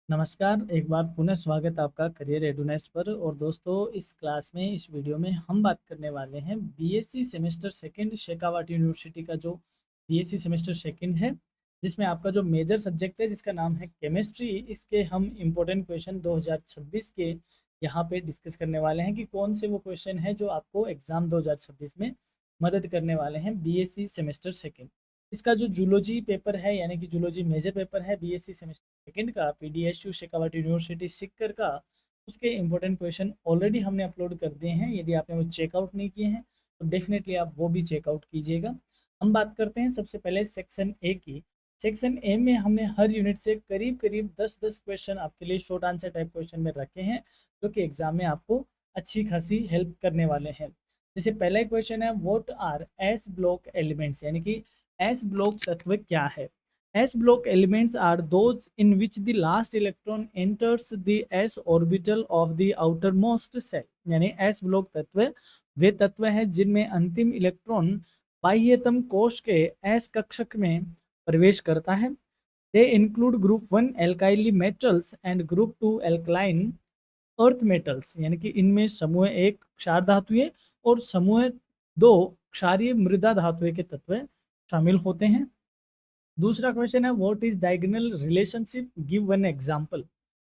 नमस्कार, एक बार पुनः स्वागत है आपका करियर एडुनेस्ट पर। और दोस्तों, इस क्लास में इस वीडियो में हम बात करने वाले हैं बीएससी सेमेस्टर सेकंड शेखावाट यूनिवर्सिटी का जो बीएससी सेमेस्टर सेकंड है, जिसमें आपका जो मेजर सब्जेक्ट है जिसका नाम है केमिस्ट्री। इसके हम इम्पोर्टेंट क्वेश्चन 2026 के यहाँ पे डिस्कस करने वाले हैं कि कौन से वो क्वेश्चन है जो आपको एग्जाम 2026 में मदद करने वाले हैं बीएससी सेमेस्टर सेकंड। इसका जो जूलॉजी पेपर है यानी कि जूलॉजी मेजर पेपर है बीएससी सेमेस्टर सेकंड का पीडीएसयू शेखावाटी यूनिवर्सिटी सिक्कर का, उसके इंपॉर्टेंट क्वेश्चन ऑलरेडी हमने अपलोड कर दिए हैं। यदि आपने वो चेकआउट नहीं किए हैं तो डेफिनेटली आप वो भी चेकआउट कीजिएगा। हम बात करते हैं सबसे पहले सेक्शन ए की। सेक्शन ए में हमने हर यूनिट से करीब करीब 10-10 क्वेश्चन आपके लिए शॉर्ट आंसर टाइप क्वेश्चन में रखे हैं, जो कि एग्जाम में आपको अच्छी खासी हेल्प करने वाले हैं। जैसे पहला क्वेश्चन है, what are s block elements, यानी कि एस ब्लॉक तत्व क्या है। S block elements are those in which the last electron enters the s orbital of the outer most shell, यानी एस ब्लॉक तत्व वे तत्व हैं जिनमें अंतिम इलेक्ट्रॉन बाह्यतम कोश के एस कक्षक में प्रवेश करता है। They include group 1 alkali metals and group 2 alkaline earth metals, यानी कि इनमें समूह एक क्षार धातुएं और समूह दो क्षारीय मृदा धातुएं के तत्व शामिल होते हैं। दूसरा क्वेश्चन है, what is diagonal relationship, give one example.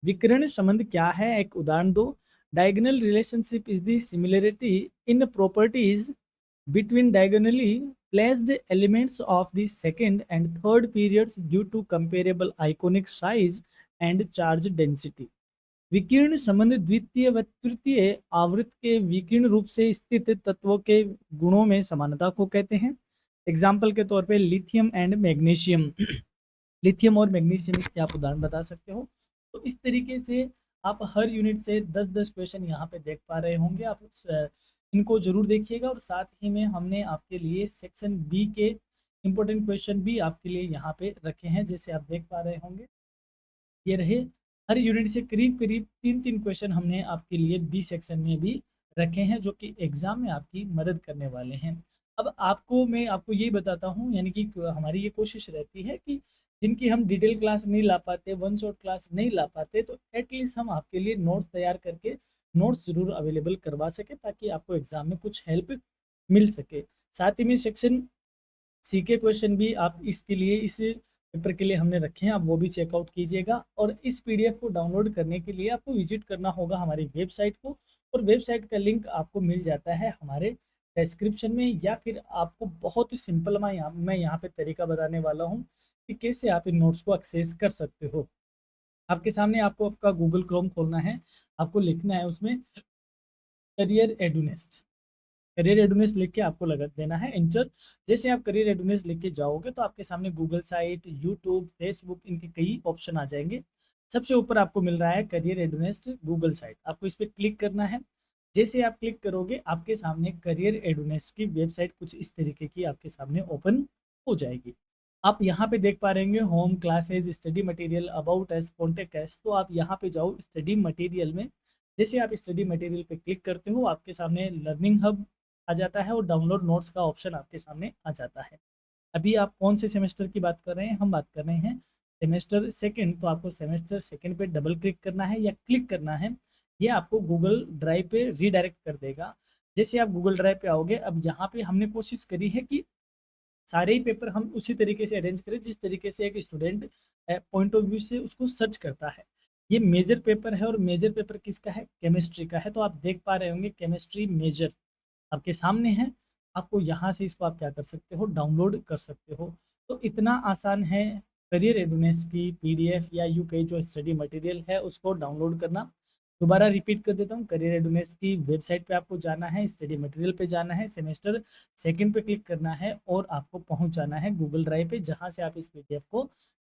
विकर्ण संबंध क्या है, एक उदाहरण दो। Diagonal relationship is the similarity in properties between diagonally placed elements of the second and third periods due to comparable ionic size and charge density। विकीर्ण संबंध द्वितीय व तृतीय आवृत्त के विकीर्ण रूप से स्थित तत्वों के गुणों में समानता को कहते हैं। एग्जाम्पल के तौर पे लिथियम एंड मैग्नीशियम। लिथियम और मैग्नीशियम इसके आप उदाहरण बता सकते हो। तो इस तरीके से आप हर यूनिट से 10-10 क्वेश्चन यहाँ पे देख पा रहे होंगे। आप इनको जरूर देखिएगा। और साथ ही में हमने आपके लिए सेक्शन बी के इम्पोर्टेंट क्वेश्चन भी आपके लिए यहाँ पे रखे हैं, जैसे आप देख पा रहे होंगे। ये रहे, हर यूनिट से करीब करीब 3-3 क्वेश्चन हमने आपके लिए बी सेक्शन में भी रखे हैं, जो कि एग्जाम में आपकी मदद करने वाले हैं। अब मैं आपको यही बताता हूँ, यानी कि हमारी ये कोशिश रहती है कि जिनकी हम डिटेल क्लास नहीं ला पाते, वन शॉट क्लास नहीं ला पाते, तो एटलीस्ट हम आपके लिए नोट्स तैयार करके नोट्स जरूर अवेलेबल करवा सके, ताकि आपको एग्जाम में कुछ हेल्प मिल सके। साथ ही में सेक्शन सी के क्वेश्चन भी आप इसके लिए, इस पेपर के लिए हमने रखे हैं, आप वो भी चेकआउट कीजिएगा। और इस पीडीएफ को डाउनलोड करने के लिए आपको विजिट करना होगा हमारी वेबसाइट को, और वेबसाइट का लिंक आपको मिल जाता है हमारे डिस्क्रिप्शन में। या फिर आपको बहुत ही सिंपल मैं यहाँ पे तरीका बताने वाला हूँ कि कैसे आप इन नोट्स को एक्सेस कर सकते हो। आपके सामने आपको आपका गूगल क्रोम खोलना है, आपको लिखना है उसमें करियर एडुनेस्ट। करियर एडुनेस लिख के आपको लगा देना है एंटर। जैसे आप करियर एडुनेस लिख के जाओगे तो आपके सामने गूगल साइट, यूट्यूब, फेसबुक, इनके कई ऑप्शन आ जाएंगे। सबसे ऊपर आपको मिल रहा है करियर एडुनेस्ट गूगल साइट, आपको इस पर क्लिक करना है। जैसे आप क्लिक करोगे आपके सामने करियर एडुनेस्ट की वेबसाइट कुछ इस तरीके की आपके सामने ओपन हो जाएगी। आप यहाँ पे देख पा रहे होंगे home, classes, study material, about S, contact S. तो आप यहाँ पे जाओ स्टडी मटेरियल में। जैसे आप स्टडी मटेरियल पे क्लिक करते हो आपके सामने लर्निंग हब आ जाता है और डाउनलोड नोट्स का ऑप्शन आपके सामने आ जाता है। अभी आप कौन से सेमेस्टर की बात कर रहे हैं, हम बात कर रहे हैं सेमेस्टर सेकंड। तो आपको सेमेस्टर सेकंड पे डबल क्लिक करना है या क्लिक करना है, ये आपको गूगल ड्राइव पे रीडायरेक्ट कर देगा। जैसे आप गूगल ड्राइव पे आओगे, अब यहाँ पे हमने कोशिश करी है कि सारे ही पेपर हम उसी तरीके से अरेंज करें जिस तरीके से एक स्टूडेंट पॉइंट ऑफ व्यू से उसको सर्च करता है। ये मेजर पेपर है, और मेजर पेपर किसका है, केमिस्ट्री का है। तो आप देख पा रहे होंगे केमिस्ट्री मेजर आपके सामने है। आपको यहाँ से इसको आप क्या कर सकते हो, डाउनलोड कर सकते हो। तो इतना आसान है करियर एडुनेस की पीडीएफ या यू कई जो स्टडी मटेरियल है उसको डाउनलोड करना। दोबारा रिपीट कर देता हूँ, करियर एडुनेस की वेबसाइट पे आपको जाना है, स्टडी मटेरियल पे जाना है, सेमेस्टर सेकंड पे क्लिक करना है और आपको पहुँच जाना है गूगल ड्राइव पे, जहाँ से आप इस पीडीएफ को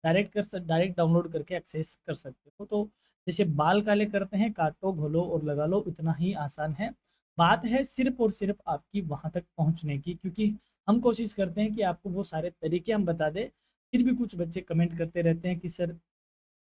डायरेक्ट डाउनलोड करके एक्सेस कर सकते हो। तो जैसे बाल काले करते हैं, काटो, घोलो और लगा लो, इतना ही आसान है। बात है सिर्फ और सिर्फ आपकी वहाँ तक पहुँचने की, क्योंकि हम कोशिश करते हैं कि आपको वो सारे तरीके हम बता दें। फिर भी कुछ बच्चे कमेंट करते रहते हैं कि सर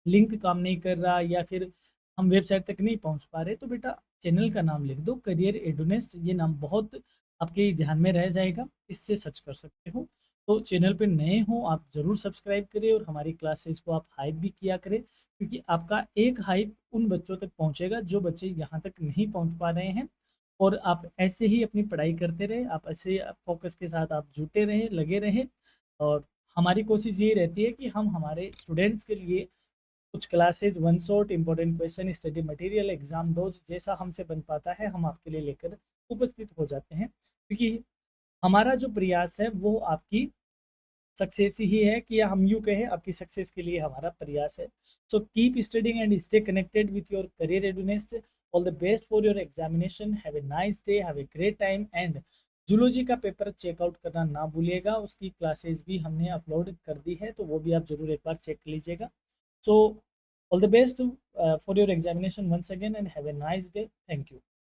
लिंक काम नहीं कर रहा, या फिर हम वेबसाइट तक नहीं पहुँच पा रहे। तो बेटा चैनल का नाम लिख दो करियर एडुनेस्ट, ये नाम बहुत आपके ध्यान में रह जाएगा, इससे सर्च कर सकते हो। तो चैनल पे नए हो आप ज़रूर सब्सक्राइब करिए और हमारी क्लासेस को आप हाइप भी किया करें, क्योंकि आपका एक हाइप उन बच्चों तक पहुंचेगा जो बच्चे यहाँ तक नहीं पहुंच पा रहे हैं। और आप ऐसे ही अपनी पढ़ाई करते रहे, आप ऐसे फोकस के साथ आप जुटे रहें, लगे रहें। और हमारी कोशिश यही रहती है कि हम हमारे स्टूडेंट्स के लिए कुछ classes, one shot, important question, study material, exam dose जैसा हमसे बन पाता है हम आपके लिए लेकर उपस्थित हो जाते हैं, क्योंकि हमारा जो प्रयास है वो आपकी सक्सेस ही है, कि या हम यूँ कहें आपकी सक्सेस के लिए हमारा प्रयास है। So keep studying and stay connected with your career readiness. All the best for your examination. Have a nice day, have a great time. And zoology का पेपर चेकआउट करना ना भूलिएगा, उसकी क्लासेस भी हमने अपलोड कर दी है, तो वो भी आप जरूर एक बार चेक लीजिएगा। So all the best for your examination once again and have a nice day. Thank you.